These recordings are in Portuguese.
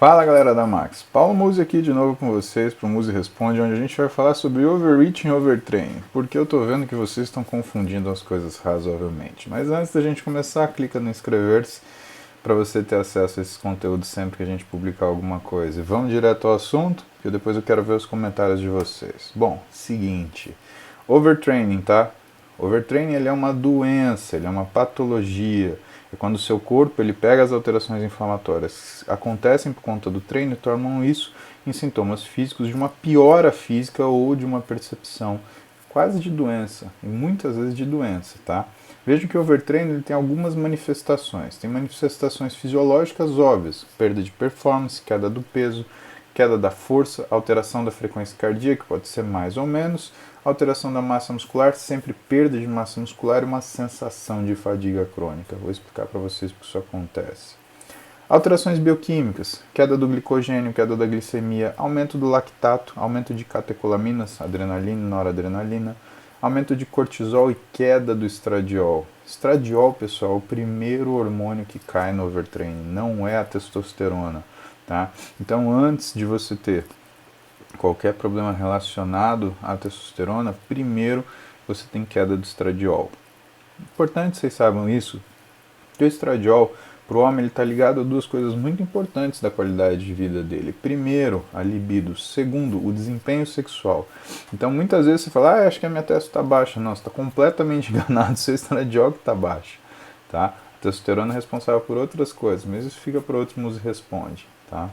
Fala galera da Max, Paulo Musi aqui de novo com vocês para o Musi Responde, onde a gente vai falar sobre overreaching e overtraining, porque eu tô vendo que vocês estão confundindo as coisas razoavelmente. Mas antes da gente começar, clica no inscrever-se para você ter acesso a esses conteúdos sempre que a gente publicar alguma coisa. E vamos direto ao assunto, que depois eu quero ver os comentários de vocês. Bom, seguinte, overtraining, tá? Overtraining ele é uma doença, ele é uma patologia. É quando o seu corpo ele pega as alterações inflamatórias que acontecem por conta do treino e tornam isso em sintomas físicos de uma piora física ou de uma percepção quase de doença, e muitas vezes de doença, tá? Veja que o overtraining ele tem algumas manifestações. Tem manifestações fisiológicas óbvias, perda de performance, queda do peso, queda da força, alteração da frequência cardíaca, pode ser mais ou menos, alteração da massa muscular, sempre perda de massa muscular e uma sensação de fadiga crônica. Vou explicar para vocês porque isso acontece. Alterações bioquímicas, queda do glicogênio, queda da glicemia, aumento do lactato, aumento de catecolaminas, adrenalina e noradrenalina, aumento de cortisol e queda do estradiol. Estradiol, pessoal, é o primeiro hormônio que cai no overtraining, não é a testosterona. Tá? Então, antes de você ter qualquer problema relacionado à testosterona, primeiro você tem queda do estradiol. Importante que vocês saibam isso, que o estradiol, para o homem, ele está ligado a duas coisas muito importantes da qualidade de vida dele. Primeiro, a libido. Segundo, o desempenho sexual. Então, muitas vezes você fala, acho que a minha testo está baixa. Não, você está completamente enganado, seu estradiol que está baixo. Tá? A testosterona é responsável por outras coisas, mas isso fica para outros Musi Responde. Tá?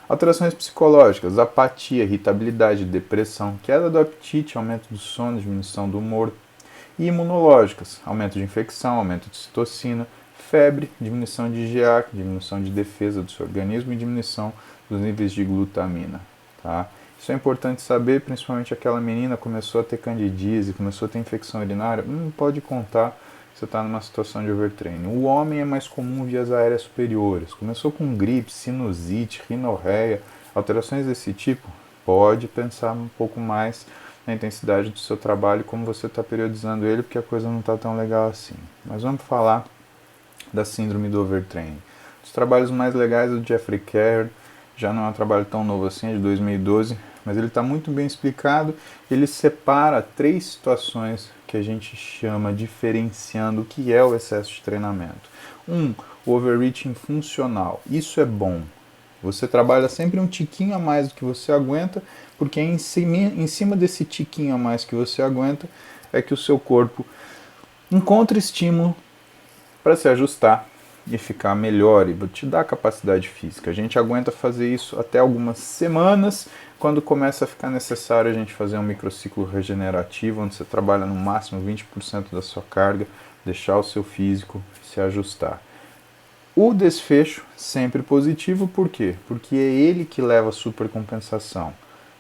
Alterações psicológicas, apatia, irritabilidade, depressão, queda do apetite, aumento do sono, diminuição do humor. E imunológicas, aumento de infecção, aumento de citocina, febre, diminuição de IgA, diminuição de defesa do seu organismo e diminuição dos níveis de glutamina. Tá? Isso é importante saber, principalmente aquela menina que começou a ter candidíase, começou a ter infecção urinária, pode contar você está numa situação de overtraining. O homem é mais comum vias aéreas superiores. Começou com gripe, sinusite, rinorreia, alterações desse tipo, pode pensar um pouco mais na intensidade do seu trabalho, como você está periodizando ele, porque a coisa não está tão legal assim. Mas vamos falar da síndrome do overtraining. Os trabalhos mais legais do Jeffrey Kerr, já não é um trabalho tão novo assim, é de 2012, mas ele está muito bem explicado. Ele separa 3 situações que a gente chama diferenciando o que é o excesso de treinamento. O overreaching funcional. Isso é bom. Você trabalha sempre um tiquinho a mais do que você aguenta, porque em cima desse tiquinho a mais que você aguenta é que o seu corpo encontra estímulo para se ajustar e ficar melhor e te dar capacidade física. A gente aguenta fazer isso até algumas semanas, quando começa a ficar necessário a gente fazer um microciclo regenerativo, onde você trabalha no máximo 20% da sua carga, deixar o seu físico se ajustar. O desfecho sempre positivo, por quê? Porque é ele que leva a supercompensação,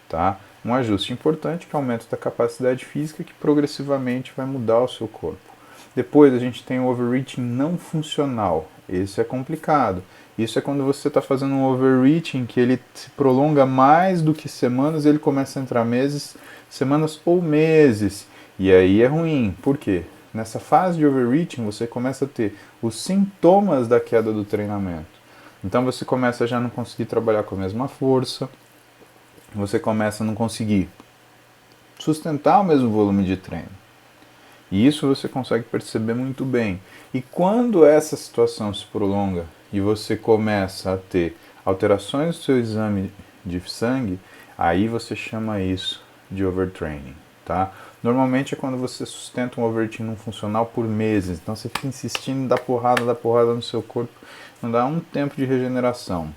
tá? Um ajuste importante que aumenta a capacidade física que progressivamente vai mudar o seu corpo. Depois a gente tem o overreaching não funcional. Esse é complicado. Isso é quando você está fazendo um overreaching que ele se prolonga mais do que semanas, ele começa a entrar meses, semanas ou meses. E aí é ruim. Por quê? Nessa fase de overreaching você começa a ter os sintomas da queda do treinamento. Então você começa a já não conseguir trabalhar com a mesma força, você começa a não conseguir sustentar o mesmo volume de treino. E isso você consegue perceber muito bem. E quando essa situação se prolonga e você começa a ter alterações no seu exame de sangue, aí você chama isso de overtraining, tá? Normalmente é quando você sustenta um overtraining não funcional por meses. Então você fica insistindo em dar porrada no seu corpo. Não dá um tempo de regeneração.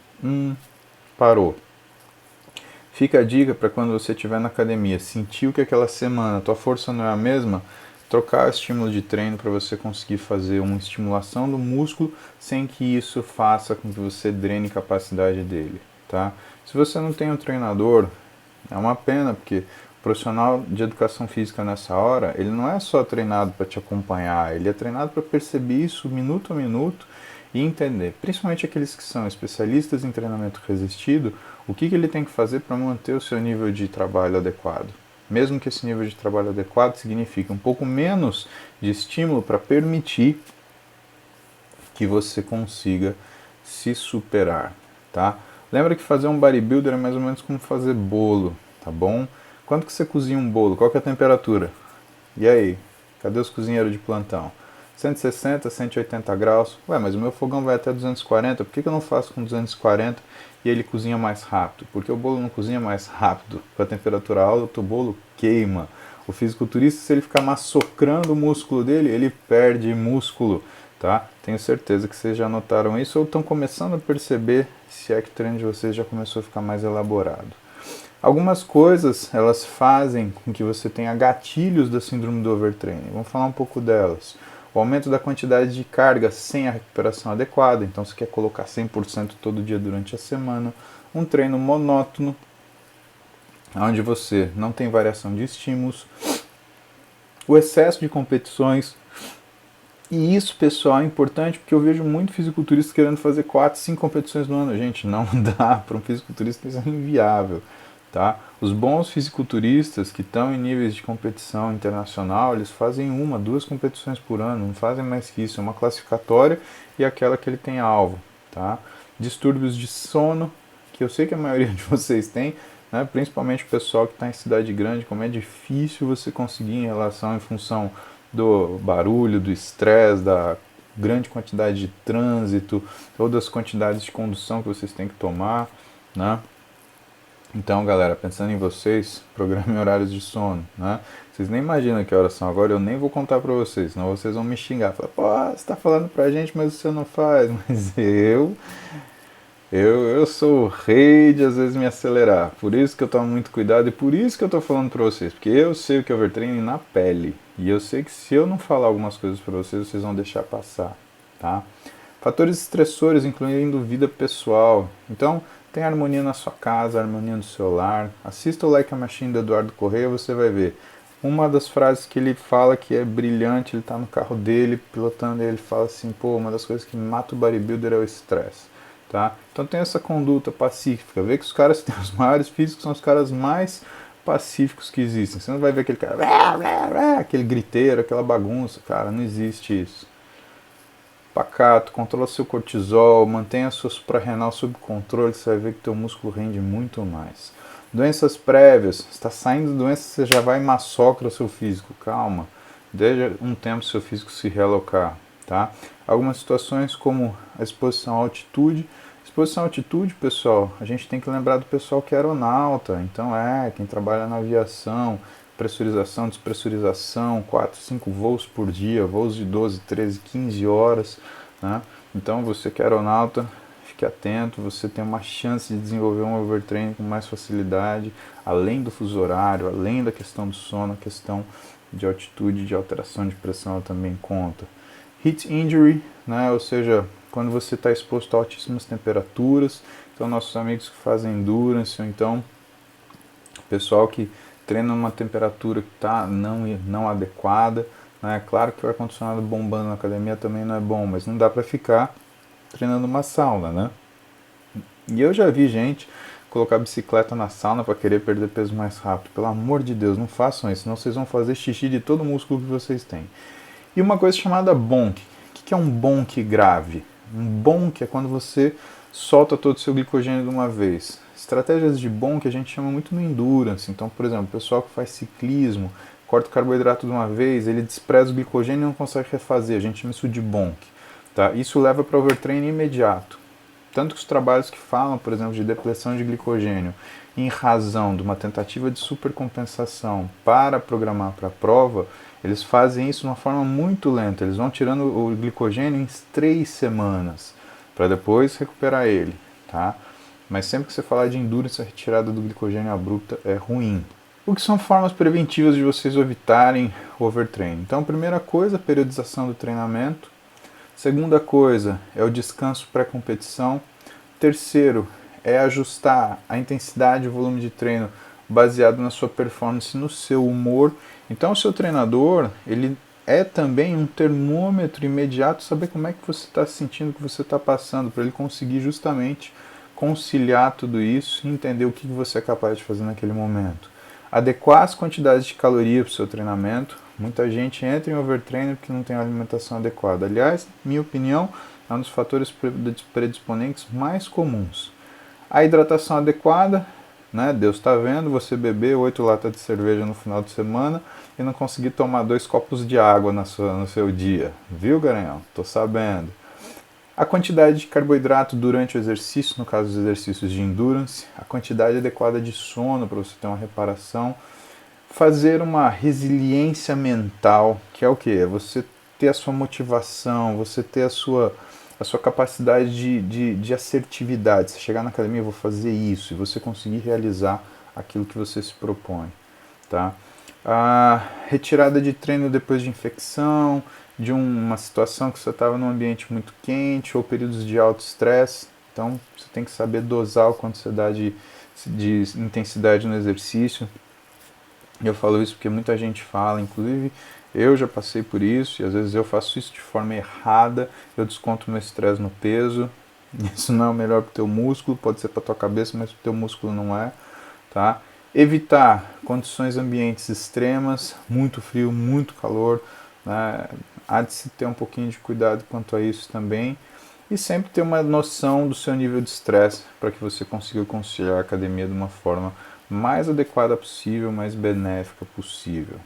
Parou. Fica a dica para quando você estiver na academia, sentiu que aquela semana tua força não é a mesma, trocar o estímulo de treino para você conseguir fazer uma estimulação do músculo sem que isso faça com que você drene capacidade dele, tá? Se você não tem um treinador, é uma pena, porque o profissional de educação física nessa hora, ele não é só treinado para te acompanhar, ele é treinado para perceber isso minuto a minuto e entender, principalmente aqueles que são especialistas em treinamento resistido, o que ele tem que fazer para manter o seu nível de trabalho adequado. Mesmo que esse nível de trabalho adequado signifique um pouco menos de estímulo para permitir que você consiga se superar, tá? Lembra que fazer um bodybuilder é mais ou menos como fazer bolo, tá bom? Quanto que você cozinha um bolo? Qual que é a temperatura? E aí? Cadê os cozinheiros de plantão? 160, 180 graus. Ué, mas o meu fogão vai até 240, por que eu não faço com 240 e ele cozinha mais rápido? Porque o bolo não cozinha mais rápido. Com a temperatura alta, o bolo queima. O fisiculturista, se ele ficar massacrando o músculo dele, ele perde músculo, tá? Tenho certeza que vocês já notaram isso ou estão começando a perceber, se é que o treino de vocês já começou a ficar mais elaborado. Algumas coisas, elas fazem com que você tenha gatilhos da síndrome do overtraining. Vamos falar um pouco delas. O aumento da quantidade de carga sem a recuperação adequada. Então, você quer colocar 100% todo dia durante a semana. Um treino monótono, onde você não tem variação de estímulos. O excesso de competições. E isso, pessoal, é importante porque eu vejo muito fisiculturista querendo fazer 4, 5 competições no ano. Gente, não dá para um fisiculturista, isso é inviável. Tá? Os bons fisiculturistas que estão em níveis de competição internacional, eles fazem 1, 2 competições por ano, não fazem mais que isso, é uma classificatória e aquela que ele tem alvo. Tá? Distúrbios de sono, que eu sei que a maioria de vocês tem, né? Principalmente o pessoal que está em cidade grande, como é difícil você conseguir em relação, em função do barulho, do estresse, da grande quantidade de trânsito, ou das quantidades de condução que vocês têm que tomar, né? Então, galera, pensando em vocês, programem horários de sono, né? Vocês nem imaginam que horas são agora, eu nem vou contar pra vocês, senão vocês vão me xingar. Falar, pô, você tá falando pra gente, mas você não faz. Mas eu sou o rei de às vezes me acelerar. Por isso que eu tomo muito cuidado e por isso que eu tô falando pra vocês. Porque eu sei o que é overtraining na pele. E eu sei que se eu não falar algumas coisas pra vocês, vocês vão deixar passar, tá? Fatores estressores, incluindo vida pessoal. Então, tem harmonia na sua casa, harmonia no seu lar. Assista o Like a Machine do Eduardo Correia, você vai ver. Uma das frases que ele fala que é brilhante, ele tá no carro dele, pilotando, e ele fala assim, pô, uma das coisas que mata o bodybuilder é o estresse. Tá? Então tem essa conduta pacífica. Vê que os caras que têm os maiores físicos são os caras mais pacíficos que existem. Você não vai ver aquele cara, aquele griteiro, aquela bagunça. Cara, não existe isso. Pacato, controla seu cortisol, mantenha a sua suprarrenal sob controle, você vai ver que teu músculo rende muito mais. Doenças prévias, está saindo doença, você já vai e massacra o seu físico. Calma, deixa um tempo seu físico se realocar, tá? Algumas situações como a exposição à altitude. Exposição à altitude, pessoal, a gente tem que lembrar do pessoal que é aeronauta, então quem trabalha na aviação, pressurização, despressurização, 4, 5 voos por dia, voos de 12, 13, 15 horas, né? Então você que é aeronauta, fique atento, você tem uma chance de desenvolver um overtraining com mais facilidade, além do fuso horário, além da questão do sono, a questão de altitude, de alteração de pressão ela também conta. Heat injury, né? Ou seja, quando você está exposto a altíssimas temperaturas, então nossos amigos que fazem endurance, ou então pessoal que treina numa temperatura que está não adequada, né? Claro que o ar-condicionado bombando na academia também não é bom, mas não dá para ficar treinando uma sauna, né? E eu já vi gente colocar bicicleta na sauna para querer perder peso mais rápido. Pelo amor de Deus, não façam isso, senão vocês vão fazer xixi de todo o músculo que vocês têm. E uma coisa chamada bonk. O que é um bonk grave? Um bonk é quando você solta todo o seu glicogênio de uma vez. Estratégias de bonk a gente chama muito no endurance. Então, por exemplo, o pessoal que faz ciclismo, corta o carboidrato de uma vez, ele despreza o glicogênio e não consegue refazer. A gente chama isso de bonk. Tá? Isso leva para overtraining imediato. Tanto que os trabalhos que falam, por exemplo, de depleção de glicogênio em razão de uma tentativa de supercompensação para programar para a prova, eles fazem isso de uma forma muito lenta. Eles vão tirando o glicogênio em 3 semanas, para depois recuperar ele. Tá? Mas sempre que você falar de endurance, a retirada do glicogênio abrupta é ruim. O que são formas preventivas de vocês evitarem o overtraining? Então, a primeira coisa, a periodização do treinamento. Segunda coisa é o descanso pré-competição. Terceiro é ajustar a intensidade e o volume de treino baseado na sua performance, no seu humor. Então o seu treinador, ele é também um termômetro imediato, saber como é que você está se sentindo, o que você está passando, para ele conseguir justamente conciliar tudo isso e entender o que você é capaz de fazer naquele momento. Adequar as quantidades de calorias para o seu treinamento. Muita gente entra em overtraining porque não tem uma alimentação adequada. Aliás, minha opinião, é um dos fatores predisponentes mais comuns. A hidratação adequada, né? Deus está vendo você beber 8 latas de cerveja no final de semana e não conseguir tomar 2 copos de água no seu dia. Viu, Garanhão? Tô sabendo. A quantidade de carboidrato durante o exercício, no caso dos exercícios de endurance, a quantidade adequada de sono para você ter uma reparação, fazer uma resiliência mental, que é o que? É você ter a sua motivação, você ter a sua capacidade de assertividade. Você chegar na academia, eu vou fazer isso, e você conseguir realizar aquilo que você se propõe. Tá? A retirada de treino depois de infecção, de uma situação que você estava num ambiente muito quente ou períodos de alto estresse. Então você tem que saber dosar o quanto você dá de intensidade no exercício. Eu falo isso porque muita gente fala, inclusive eu já passei por isso e às vezes eu faço isso de forma errada, eu desconto meu estresse no peso. Isso não é o melhor para o teu músculo, pode ser para tua cabeça, mas para o teu músculo não é, tá? Evitar condições ambientes extremas, muito frio, muito calor, né? Há de se ter um pouquinho de cuidado quanto a isso também. E sempre ter uma noção do seu nível de estresse para que você consiga conciliar a academia de uma forma mais adequada possível, mais benéfica possível.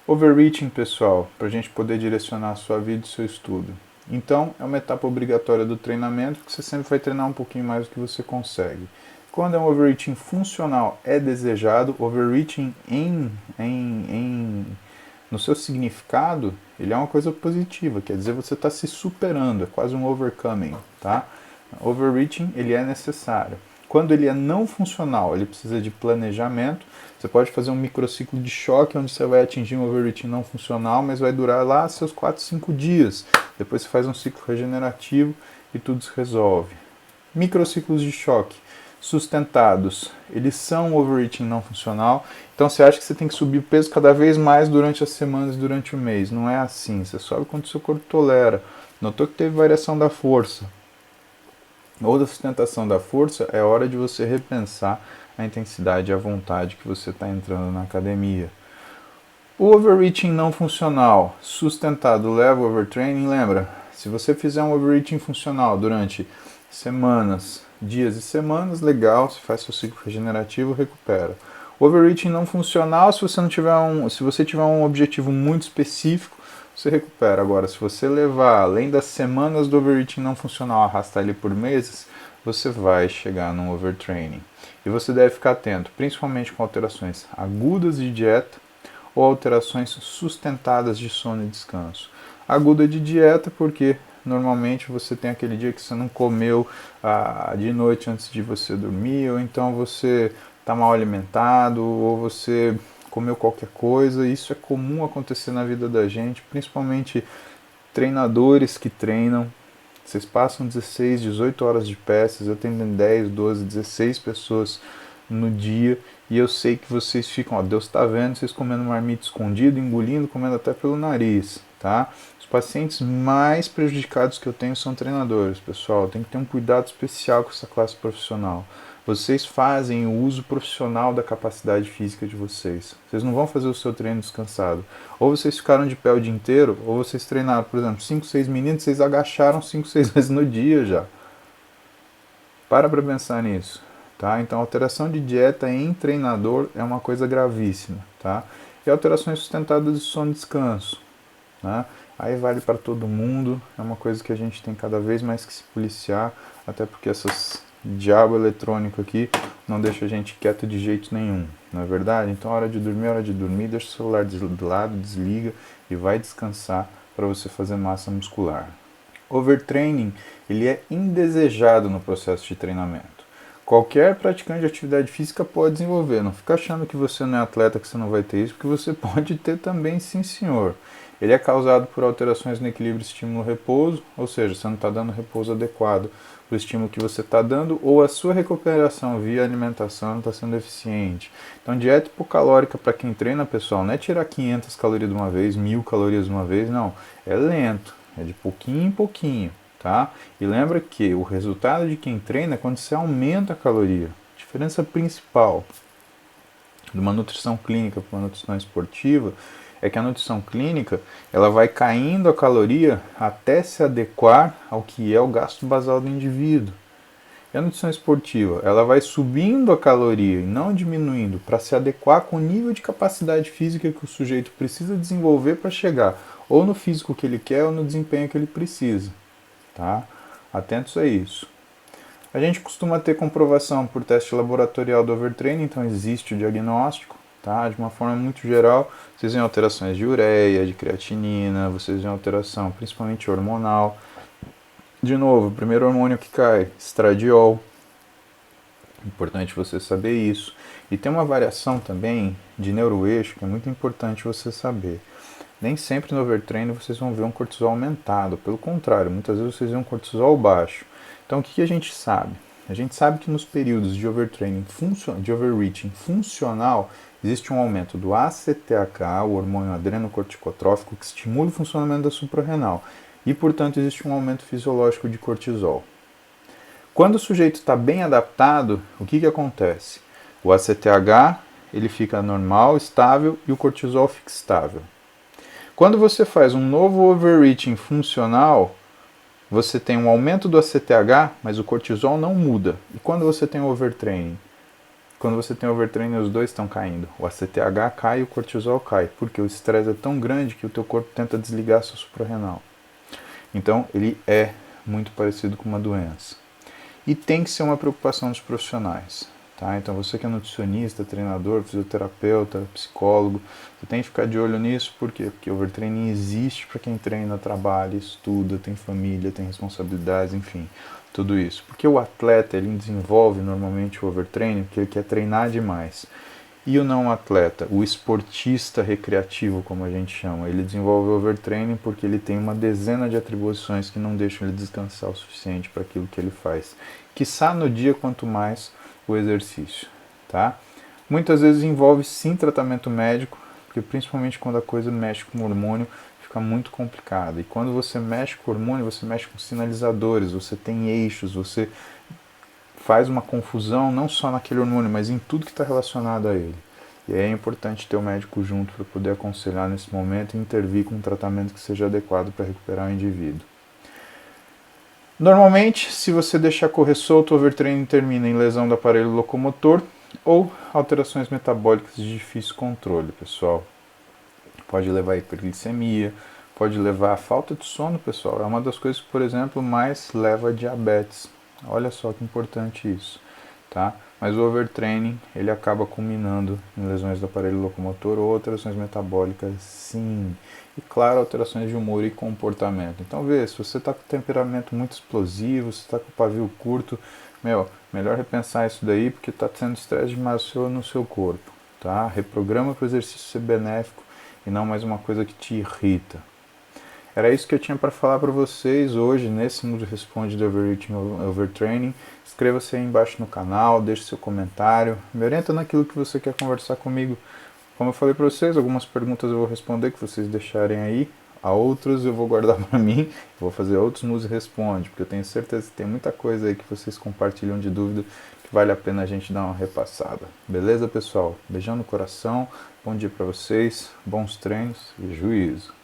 Overreaching, pessoal, para a gente poder direcionar a sua vida e seu estudo. Então, é uma etapa obrigatória do treinamento, porque você sempre vai treinar um pouquinho mais do que você consegue. Quando é um overreaching funcional, é desejado. Overreaching no seu significado, ele é uma coisa positiva, quer dizer, você está se superando, é quase um overcoming, tá? Overreaching, ele é necessário. Quando ele é não funcional, ele precisa de planejamento. Você pode fazer um microciclo de choque, onde você vai atingir um overreaching não funcional, mas vai durar lá seus 4, 5 dias. Depois você faz um ciclo regenerativo e tudo se resolve. Microciclos de choque sustentados, eles são overreaching não funcional. Então você acha que você tem que subir o peso cada vez mais durante as semanas, durante o mês. Não é assim, você sobe quanto o seu corpo tolera. Notou que teve variação da força ou da sustentação da força, é hora de você repensar a intensidade e a vontade que você está entrando na academia. O overreaching não funcional sustentado leva ao overtraining. Lembra, se você fizer um overreaching funcional durante semanas, dias e semanas, legal, você faz seu ciclo regenerativo, recupera. Overreaching não funcional, se você tiver um objetivo muito específico, você recupera. Agora, se você levar além das semanas do overeating não funcional, arrastar ele por meses, você vai chegar num overtraining. E você deve ficar atento, principalmente com alterações agudas de dieta ou alterações sustentadas de sono e descanso. Aguda de dieta porque normalmente você tem aquele dia que você não comeu de noite antes de você dormir, ou então você está mal alimentado, ou você comeu qualquer coisa. Isso é comum acontecer na vida da gente, principalmente treinadores que treinam. Vocês passam 16, 18 horas de pé, vocês atendem 10, 12, 16 pessoas no dia, e eu sei que vocês ficam, ó, Deus está vendo, vocês comendo marmita escondido, engolindo, comendo até pelo nariz, tá? Os pacientes mais prejudicados que eu tenho são treinadores, pessoal. Tem que ter um cuidado especial com essa classe profissional. Vocês fazem o uso profissional da capacidade física de vocês. Vocês não vão fazer o seu treino descansado. Ou vocês ficaram de pé o dia inteiro, ou vocês treinaram, por exemplo, 5, 6 minutos, vocês agacharam 5, 6 vezes no dia já. Para pensar nisso, tá? Então, alteração de dieta em treinador é uma coisa gravíssima, tá? E alterações sustentadas de sono e descanso, né? Aí vale para todo mundo, é uma coisa que a gente tem cada vez mais que se policiar, até porque essas diabo eletrônico aqui não deixa a gente quieto de jeito nenhum, não é verdade? Então, hora de dormir, deixa o celular de lado, desliga e vai descansar para você fazer massa muscular. Overtraining, ele é indesejado no processo de treinamento. Qualquer praticante de atividade física pode desenvolver. Não fica achando que você não é atleta, que você não vai ter isso, porque você pode ter também, sim senhor. Ele é causado por alterações no equilíbrio estímulo-repouso, ou seja, você não está dando repouso adequado para o estímulo que você está dando, ou a sua recuperação via alimentação não está sendo eficiente. Então, dieta hipocalórica para quem treina, pessoal, não é tirar 500 calorias de uma vez, 1000 calorias de uma vez, não. É lento, é de pouquinho em pouquinho. Tá? E lembra que o resultado de quem treina é quando você aumenta a caloria. A diferença principal de uma nutrição clínica para uma nutrição esportiva é que a nutrição clínica ela vai caindo a caloria até se adequar ao que é o gasto basal do indivíduo. E a nutrição esportiva, ela vai subindo a caloria e não diminuindo para se adequar com o nível de capacidade física que o sujeito precisa desenvolver para chegar ou no físico que ele quer ou no desempenho que ele precisa, tá? Atentos a isso. A gente costuma ter comprovação por teste laboratorial do overtraining, então existe o diagnóstico, tá? De uma forma muito geral, vocês veem alterações de ureia, de creatinina, vocês veem alteração principalmente hormonal. De novo, o primeiro hormônio que cai, estradiol. Importante você saber isso. E tem uma variação também de neuroeixo que é muito importante você saber. Nem sempre no overtraining vocês vão ver um cortisol aumentado. Pelo contrário, muitas vezes vocês vêem um cortisol baixo. Então o que a gente sabe? A gente sabe que nos períodos de overtraining, de overreaching funcional, existe um aumento do ACTH, o hormônio adrenocorticotrófico, que estimula o funcionamento da suprarrenal. E, portanto, existe um aumento fisiológico de cortisol. Quando o sujeito está bem adaptado, o que acontece? O ACTH ele fica normal, estável, e o cortisol fica estável. Quando você faz um novo overreaching funcional, você tem um aumento do ACTH, mas o cortisol não muda. E quando você tem overtraining? Quando você tem overtraining, os dois estão caindo. O ACTH cai e o cortisol cai, porque o estresse é tão grande que o teu corpo tenta desligar a sua suprarrenal. Então, ele é muito parecido com uma doença. E tem que ser uma preocupação dos profissionais. Tá? Então, você que é nutricionista, treinador, fisioterapeuta, psicólogo, você tem que ficar de olho nisso. Por quê? Porque o overtraining existe para quem treina, trabalha, estuda, tem família, tem responsabilidades, enfim, tudo isso. Porque o atleta, ele desenvolve normalmente o overtraining porque ele quer treinar demais. E o não atleta, o esportista recreativo, como a gente chama, ele desenvolve o overtraining porque ele tem uma dezena de atribuições que não deixam ele descansar o suficiente para aquilo que ele faz. Quiçá no dia, quanto mais o exercício, tá? Muitas vezes envolve sim tratamento médico, porque principalmente quando a coisa mexe com o hormônio, fica muito complicado. E quando você mexe com o hormônio, você mexe com sinalizadores, você tem eixos, você faz uma confusão não só naquele hormônio, mas em tudo que está relacionado a ele. E aí é importante ter o médico junto para poder aconselhar nesse momento e intervir com um tratamento que seja adequado para recuperar o indivíduo. Normalmente, se você deixar correr solto, o overtraining termina em lesão do aparelho locomotor ou alterações metabólicas de difícil controle, pessoal. Pode levar a hiperglicemia, pode levar a falta de sono, pessoal. É uma das coisas que, por exemplo, mais leva a diabetes. Olha só que importante isso, tá? Mas o overtraining, ele acaba culminando em lesões do aparelho locomotor ou alterações metabólicas, sim. E, claro, alterações de humor e comportamento. Então, vê, se você está com temperamento muito explosivo, se está com o pavio curto, melhor repensar isso daí, porque está sendo estresse demais no seu corpo, tá? Reprograma para o exercício ser benéfico e não mais uma coisa que te irrita. Era isso que eu tinha para falar para vocês hoje nesse Mundo Responde do Overeating Overtraining. Inscreva-se aí embaixo no canal, deixe seu comentário, me orienta naquilo que você quer conversar comigo. Como eu falei para vocês, algumas perguntas eu vou responder que vocês deixarem aí, a outras eu vou guardar para mim, vou fazer outros Mundo Responde, porque eu tenho certeza que tem muita coisa aí que vocês compartilham de dúvida que vale a pena a gente dar uma repassada. Beleza, pessoal? Beijão no coração, bom dia para vocês, bons treinos e juízo.